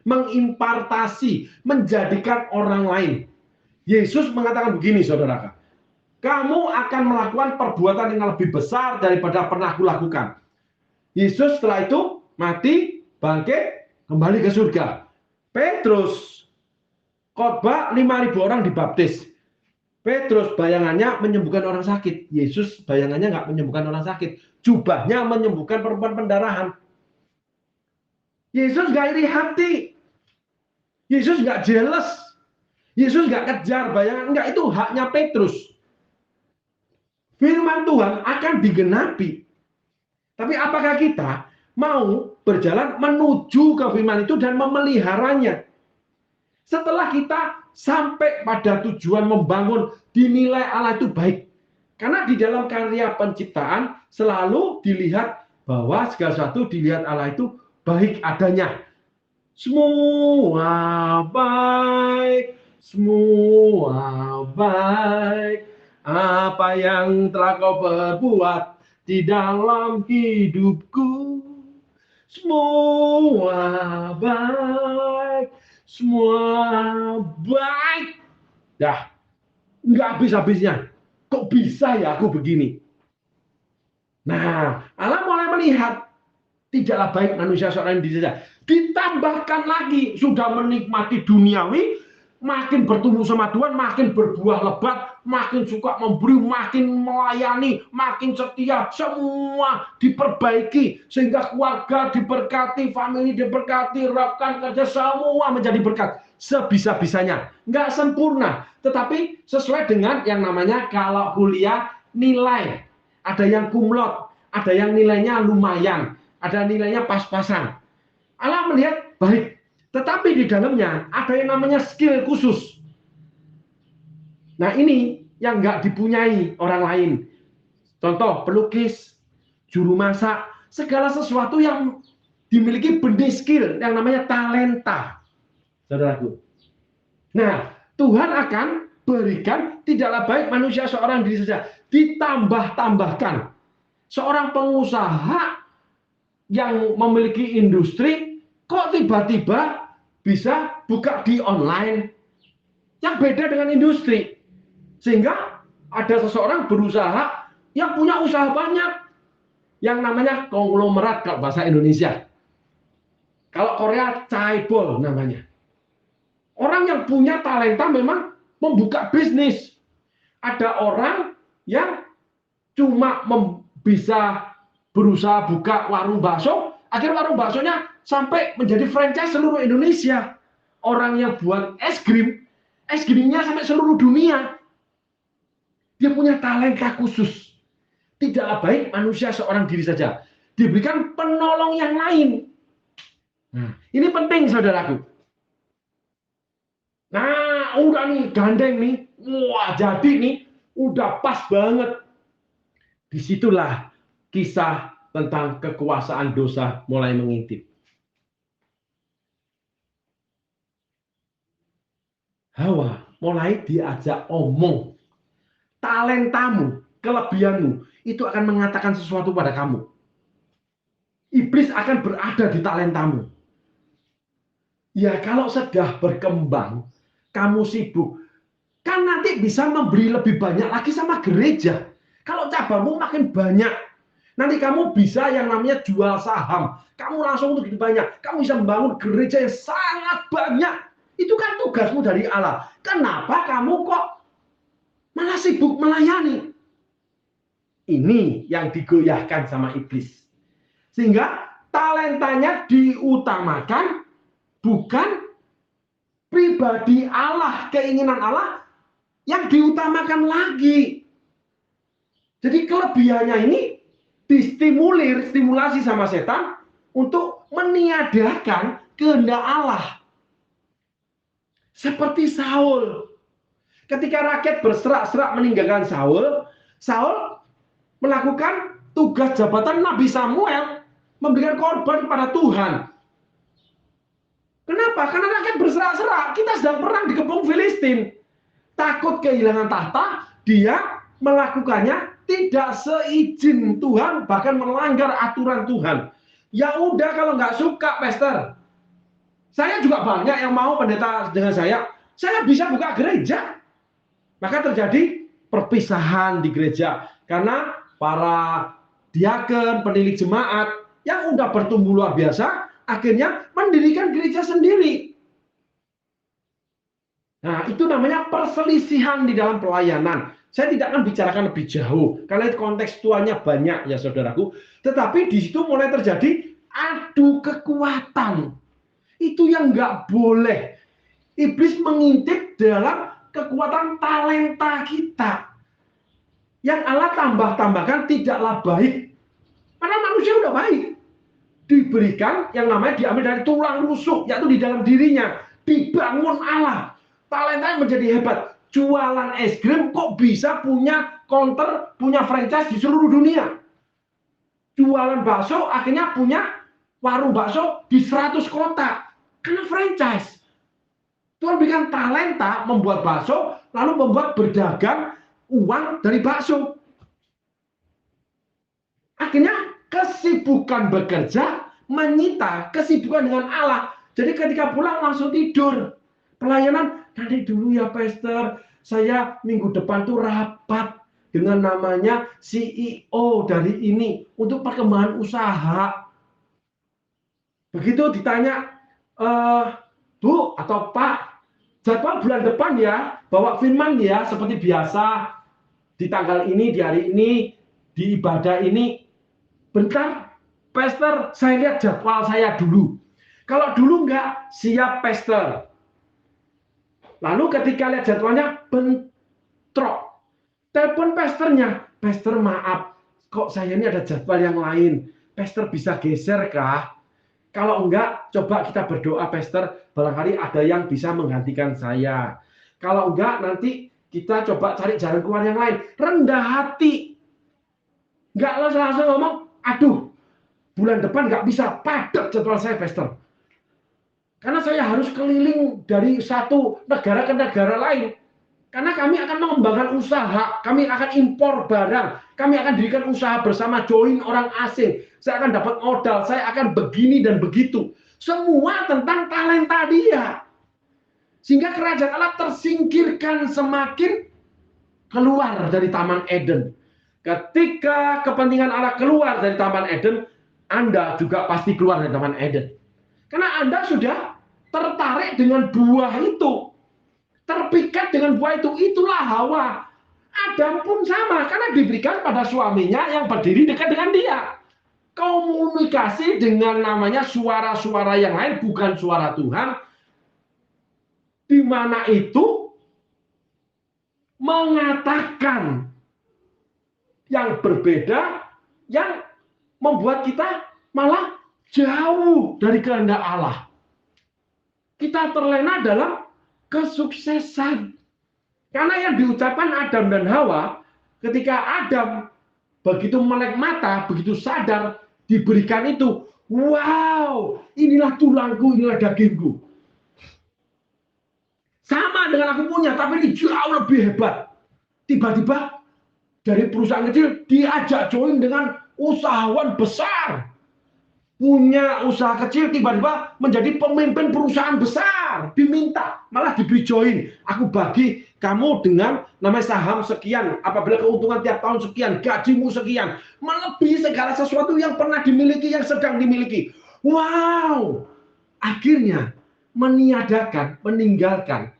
Mengimpartasi. Menjadikan orang lain. Yesus mengatakan begini, saudara. Kamu akan melakukan perbuatan yang lebih besar daripada pernah kulakukan. Yesus setelah itu mati, bangkit, kembali ke surga. Petrus khotbah 5.000 orang dibaptis. Petrus bayangannya menyembuhkan orang sakit. Yesus bayangannya nggak menyembuhkan orang sakit. Jubahnya menyembuhkan perempuan pendarahan. Yesus nggak iri hati. Yesus nggak jealous. Yesus nggak kejar bayangan. Nggak, itu haknya Petrus. Firman Tuhan akan digenapi. Tapi apakah kita mau berjalan menuju ke firman itu dan memeliharanya? Setelah kita sampai pada tujuan membangun, dinilai Allah itu baik. Karena di dalam karya penciptaan selalu dilihat bahwa segala sesuatu dilihat Allah itu baik adanya. Semua baik, semua baik. Apa yang telah kau perbuat di dalam hidupku, semua baik, semua baik. Dah, nggak habis-habisnya. Kok bisa ya aku begini? Nah, Allah mulai melihat tidaklah baik manusia seorang diri saja. Ditambahkan lagi, sudah menikmati duniawi, makin bertumbuh sama Tuhan, makin berbuah lebat, makin suka memberi, makin melayani, makin setia, semua diperbaiki, sehingga keluarga diberkati, family diberkati, rekan kerja semua menjadi berkat, sebisa-bisanya. Nggak sempurna, tetapi sesuai dengan yang namanya kalau kuliah nilai. Ada yang kumlot, ada yang nilainya lumayan, ada nilainya pas-pasan. Allah melihat baik. Tetapi di dalamnya ada yang namanya skill khusus. Nah, ini yang nggak dipunyai orang lain. Contoh, pelukis, juru masak, segala sesuatu yang dimiliki benih skill yang namanya talenta. Saudaraku. Nah, Tuhan akan berikan tidaklah baik manusia seorang diri saja. Ditambah-tambahkan. Seorang pengusaha yang memiliki industri, kok tiba-tiba bisa buka di online yang beda dengan industri. Sehingga ada seseorang berusaha yang punya usaha banyak, yang namanya konglomerat kalau bahasa Indonesia. Kalau Korea chaebol namanya. Orang yang punya talenta memang membuka bisnis. Ada orang yang cuma bisa berusaha buka warung bakso, akhirnya warung baksonya sampai menjadi franchise seluruh Indonesia. Orang yang buat es krimnya sampai seluruh dunia. Dia punya talenta khusus. Tidaklah baik manusia seorang diri saja. Diberikan penolong yang lain. Nah, ini penting saudaraku. Nah, udah nih gandeng nih. Wah, jadi nih udah pas banget. Disitulah kisah tentang kekuasaan dosa mulai mengintip. Hawa mulai diajak omong. Talentamu, kelebihanmu, itu akan mengatakan sesuatu pada kamu. Iblis akan berada di talentamu. Ya kalau sudah berkembang, kamu sibuk, kan nanti bisa memberi lebih banyak lagi sama gereja. Kalau cabangmu makin banyak, nanti kamu bisa yang namanya jual saham. Kamu langsung untuk banyak, kamu bisa membangun gereja yang sangat banyak. Itu kan tugasmu dari Allah. Kenapa kamu kok malah sibuk melayani? Ini yang digoyahkan sama iblis. Sehingga talentanya diutamakan, bukan pribadi Allah, keinginan Allah yang diutamakan lagi. Jadi kelebihannya ini stimulasi sama setan untuk meniadakan kehendak Allah. Seperti Saul. Ketika rakyat berserak-serak meninggalkan Saul, Saul melakukan tugas jabatan Nabi Samuel, memberikan korban kepada Tuhan. Kenapa? Karena rakyat berserak-serak. Kita sedang perang di kebun Filistin. Takut kehilangan tahta, dia melakukannya tidak seizin Tuhan, bahkan melanggar aturan Tuhan. Ya udah kalau nggak suka, Pastor. Saya juga banyak yang mau pendeta dengan saya bisa buka gereja. Maka terjadi perpisahan di gereja. Karena para diaken, penilik jemaat, yang udah bertumbuh luar biasa, akhirnya mendirikan gereja sendiri. Nah, itu namanya perselisihan di dalam pelayanan. Saya tidak akan bicarakan lebih jauh, karena kontekstualnya banyak ya saudaraku. Tetapi di situ mulai terjadi adu kekuatan. Itu yang nggak boleh. Iblis mengintip dalam kekuatan talenta kita. Yang Allah tambahkan tidaklah baik. Karena manusia udah baik. Diberikan yang namanya diambil dari tulang rusuk, yaitu di dalam dirinya. Dibangun Allah. Talentanya menjadi hebat. Jualan es krim kok bisa punya counter, punya franchise di seluruh dunia. Jualan bakso akhirnya punya warung bakso di 100 kota. Karena franchise. Tuhan berikan talenta membuat bakso, lalu membuat berdagang uang dari bakso. Akhirnya kesibukan bekerja menyita kesibukan dengan Allah. Jadi ketika pulang langsung tidur. Pelayanan, nanti dulu ya Pastor, saya minggu depan tuh rapat dengan namanya CEO dari ini untuk perkembangan usaha. Begitu ditanya, Bu atau Pak, jadwal bulan depan ya, bawa firman ya, seperti biasa, di tanggal ini, di hari ini, di ibadah ini. Bentar, Pastor, saya lihat jadwal saya dulu. Kalau dulu nggak, siap Pastor. Lalu ketika lihat jadwalnya, bentrok. Telepon pastornya, Pastor maaf, kok saya ini ada jadwal yang lain. Pastor bisa geser kah? Kalau enggak, coba kita berdoa Pastor, barangkali ada yang bisa menggantikan saya. Kalau enggak, nanti kita coba cari jalan keluar yang lain. Rendah hati. Enggak langsung ngomong, aduh, bulan depan enggak bisa, padat jadwal saya Pastor. Karena saya harus keliling dari satu negara ke negara lain. Karena kami akan mengembangkan usaha, kami akan impor barang, kami akan dirikan usaha bersama, join orang asing. Saya akan dapat modal, saya akan begini dan begitu. Semua tentang talenta dia. Sehingga kerajaan Allah tersingkirkan semakin keluar dari Taman Eden. Ketika kepentingan Allah keluar dari Taman Eden, Anda juga pasti keluar dari Taman Eden. Karena Anda sudah tertarik dengan buah itu. Terpikat dengan buah itu. Itulah Hawa. Adam pun sama, karena diberikan pada suaminya yang berdiri dekat dengan dia. Komunikasi dengan namanya suara-suara yang lain, bukan suara Tuhan, di mana itu mengatakan yang berbeda, yang membuat kita malah jauh dari kehendak Allah. Kita terlena dalam kesuksesan. Karena yang diucapkan Adam dan Hawa, ketika Adam begitu melek mata, begitu sadar, diberikan itu, wow, inilah tulangku, inilah dagingku. Sama dengan aku punya, tapi ini jauh lebih hebat. Tiba-tiba dari perusahaan kecil diajak join dengan usahawan besar. Punya usaha kecil tiba-tiba menjadi pemimpin perusahaan besar. Diminta, malah diberi join. Aku bagi kamu dengan namanya saham sekian. Apabila keuntungan tiap tahun sekian, gajimu sekian. Melebihi segala sesuatu yang pernah dimiliki, yang sedang dimiliki. Wow! Akhirnya meniadakan, meninggalkan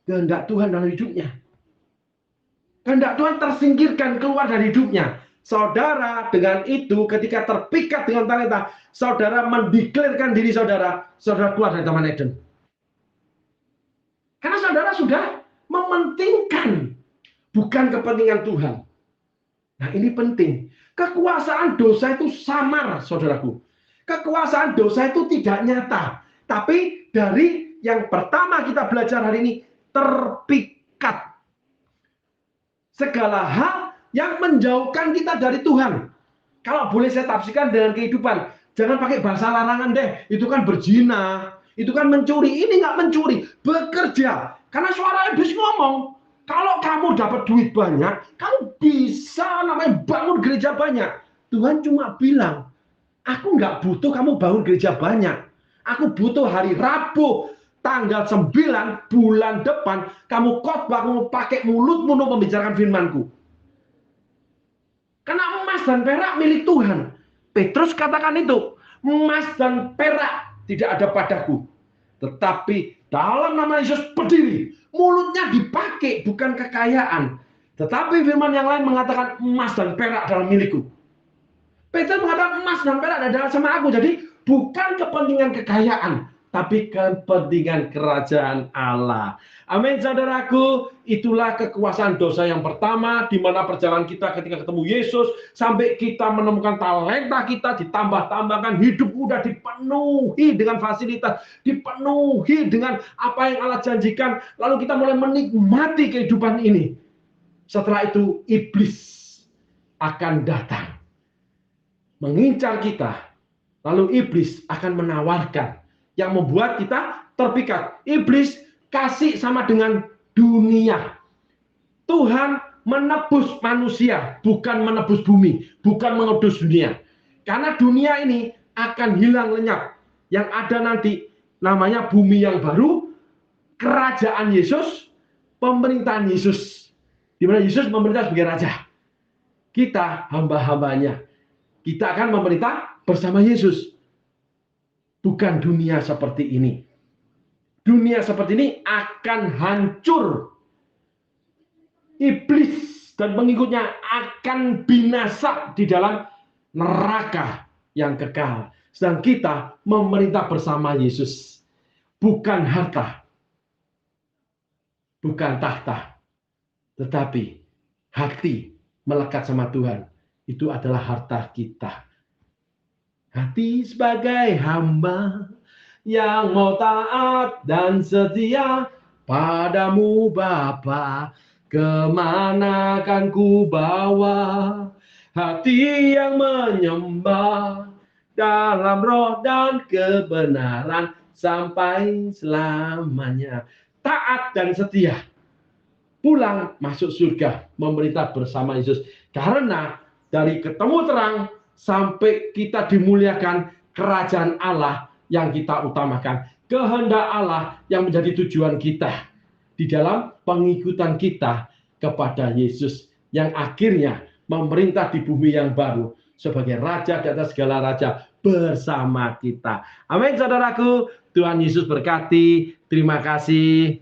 kehendak Tuhan dalam hidupnya. Kehendak Tuhan tersingkirkan keluar dari hidupnya. Saudara dengan itu ketika terpikat dengan talenta, saudara mendeklarasikan diri saudara, saudara keluar dari Taman Eden. Karena saudara sudah mementingkan bukan kepentingan Tuhan. Nah, ini penting. Kekuasaan dosa itu samar, saudaraku. Kekuasaan dosa itu tidak nyata. Tapi dari yang pertama kita belajar hari ini, terpikat. Segala hal yang menjauhkan kita dari Tuhan. Kalau boleh saya tafsirkan dengan kehidupan, jangan pakai bahasa larangan deh. Itu kan berzina, itu kan mencuri. Ini nggak mencuri, bekerja. Karena suara iblis ngomong, kalau kamu dapat duit banyak, kamu bisa namanya bangun gereja banyak. Tuhan cuma bilang, aku nggak butuh kamu bangun gereja banyak. Aku butuh hari Rabu, tanggal 9 bulan depan, kamu khotbah, kamu pakai mulutmu untuk membicarakan firmanku. Karena emas dan perak milik Tuhan. Petrus katakan itu, emas dan perak tidak ada padaku. Tetapi dalam nama Yesus berdiri, mulutnya dipakai, bukan kekayaan. Tetapi firman yang lain mengatakan emas dan perak adalah milikku. Petrus mengatakan emas dan perak adalah sama aku. Jadi bukan kepentingan kekayaan, tapi kepentingan kerajaan Allah. Amin, saudaraku. Itulah kekuasaan dosa yang pertama, di mana perjalanan kita ketika ketemu Yesus, sampai kita menemukan talenta kita, ditambah-tambahkan, hidup udah dipenuhi dengan fasilitas, dipenuhi dengan apa yang Allah janjikan, lalu kita mulai menikmati kehidupan ini. Setelah itu, iblis akan datang, mengincar kita, lalu iblis akan menawarkan, yang membuat kita terpikat. Iblis kasih sama dengan dunia. Tuhan menebus manusia, bukan menebus bumi, bukan menebus dunia. Karena dunia ini akan hilang lenyap. Yang ada nanti namanya bumi yang baru, kerajaan Yesus, pemerintahan Yesus. Di mana Yesus memerintah sebagai raja. Kita hamba-hambanya. Kita akan memerintah bersama Yesus. Bukan dunia seperti ini. Dunia seperti ini akan hancur. Iblis dan pengikutnya akan binasa di dalam neraka yang kekal. Sedang kita memerintah bersama Yesus. Bukan harta. Bukan tahta. Tetapi hati melekat sama Tuhan. Itu adalah harta kita. Hati sebagai hamba yang mau taat dan setia padamu Bapa, kemana akan ku bawa? Hati yang menyembah dalam roh dan kebenaran sampai selamanya. Taat dan setia. Pulang masuk surga, memerintah bersama Yesus. Karena dari ketemu terang sampai kita dimuliakan kerajaan Allah yang kita utamakan. Kehendak Allah yang menjadi tujuan kita di dalam pengikutan kita kepada Yesus yang akhirnya memerintah di bumi yang baru sebagai Raja di atas segala raja bersama kita. Amin, saudaraku. Tuhan Yesus berkati. Terima kasih.